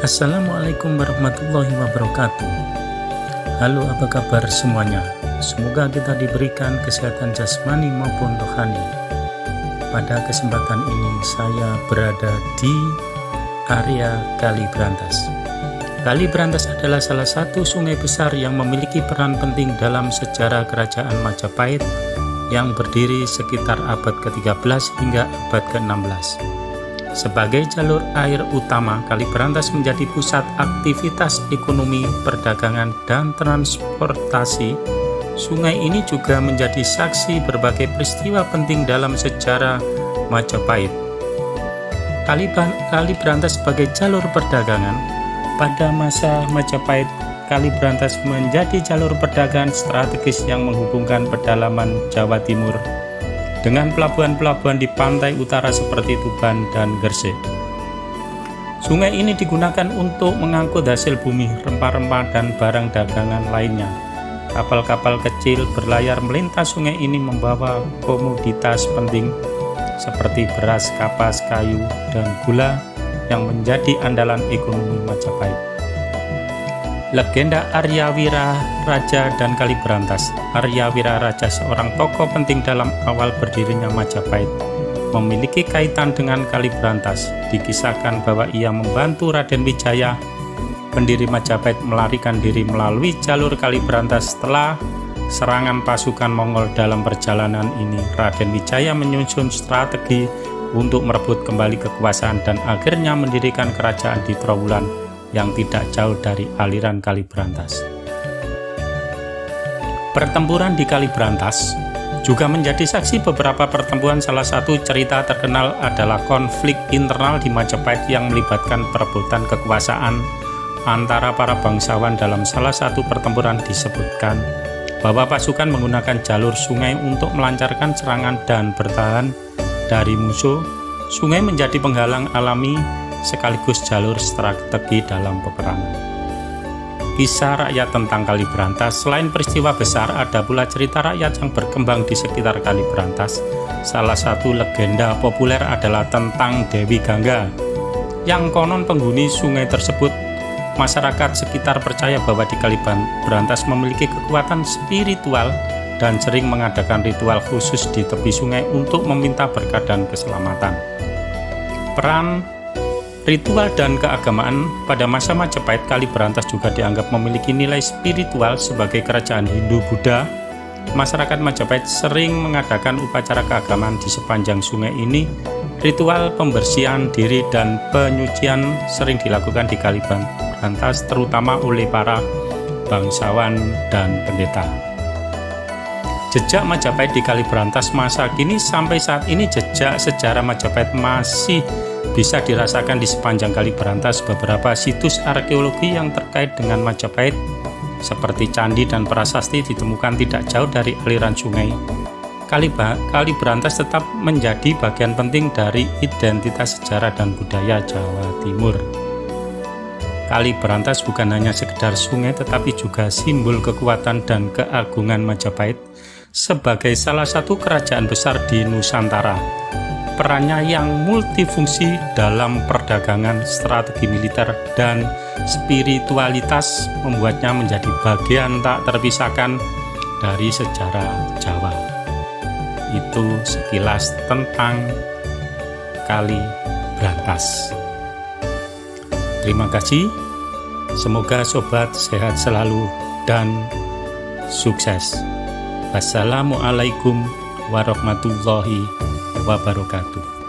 Assalamualaikum warahmatullahi wabarakatuh. Halo, apa kabar semuanya? Semoga kita diberikan kesehatan jasmani maupun rohani. Pada kesempatan ini saya berada di area Kali Brantas. Kali Brantas adalah salah satu sungai besar yang memiliki peran penting dalam sejarah Kerajaan Majapahit yang berdiri sekitar abad ke-13 hingga abad ke-16. Sebagai jalur air utama, Kali Brantas menjadi pusat aktivitas ekonomi, perdagangan, dan transportasi. Sungai ini juga menjadi saksi berbagai peristiwa penting dalam sejarah Majapahit. Kali Brantas sebagai jalur perdagangan. Pada masa Majapahit, Kali Brantas menjadi jalur perdagangan strategis yang menghubungkan pedalaman Jawa Timur dengan pelabuhan-pelabuhan di pantai utara seperti Tuban dan Gresik. Sungai ini digunakan untuk mengangkut hasil bumi, rempah-rempah, dan barang dagangan lainnya. Kapal-kapal kecil berlayar melintas sungai ini membawa komoditas penting seperti beras, kapas, kayu, dan gula yang menjadi andalan ekonomi Majapahit. Legenda Aryawira Raja dan Kali Brantas. Aryawira Raja, seorang tokoh penting dalam awal berdirinya Majapahit, memiliki kaitan dengan Kali Brantas. Dikisahkan bahwa ia membantu Raden Wijaya, pendiri Majapahit, melarikan diri melalui jalur Kali Brantas. Setelah serangan pasukan Mongol dalam perjalanan ini, Raden Wijaya menyusun strategi untuk merebut kembali kekuasaan dan akhirnya mendirikan kerajaan di Trowulan yang tidak jauh dari aliran Kali Brantas. Pertempuran di Kali Brantas juga menjadi saksi beberapa pertempuran. Salah satu cerita terkenal adalah konflik internal di Majapahit yang melibatkan perebutan kekuasaan antara para bangsawan. Dalam salah satu pertempuran disebutkan bahwa pasukan menggunakan jalur sungai untuk melancarkan serangan dan bertahan dari musuh. Sungai menjadi penghalang alami sekaligus jalur strategi dalam peperangan. Kisah rakyat tentang Kali Brantas. Selain peristiwa besar, ada pula cerita rakyat yang berkembang di sekitar Kali Brantas. Salah satu legenda populer adalah tentang Dewi Gangga, yang konon penghuni sungai tersebut. Masyarakat sekitar percaya bahwa di Kali Brantas memiliki kekuatan spiritual dan sering mengadakan ritual khusus di tepi sungai untuk meminta berkah dan keselamatan. Peran ritual dan keagamaan pada masa Majapahit, Kali Brantas juga dianggap memiliki nilai spiritual. Sebagai kerajaan Hindu-Buddha, masyarakat Majapahit sering mengadakan upacara keagamaan di sepanjang sungai ini. Ritual pembersihan diri dan penyucian sering dilakukan di Kali Brantas, terutama oleh para bangsawan dan pendeta. Jejak Majapahit di Kali Brantas masa kini. Sampai saat ini jejak sejarah Majapahit masih bisa dirasakan di sepanjang Kali Brantas. Beberapa situs arkeologi yang terkait dengan Majapahit seperti candi dan prasasti ditemukan tidak jauh dari aliran sungai. Kali Brantas tetap menjadi bagian penting dari identitas sejarah dan budaya Jawa Timur. Kali Brantas bukan hanya sekedar sungai, tetapi juga simbol kekuatan dan keagungan Majapahit sebagai salah satu kerajaan besar di Nusantara. Perannya yang multifungsi dalam perdagangan, strategi militer, dan spiritualitas membuatnya menjadi bagian tak terpisahkan dari sejarah Jawa. Itu sekilas tentang Kali Brantas. Terima kasih. Semoga sobat sehat selalu dan sukses. Wassalamualaikum warahmatullahi wabarakatuh.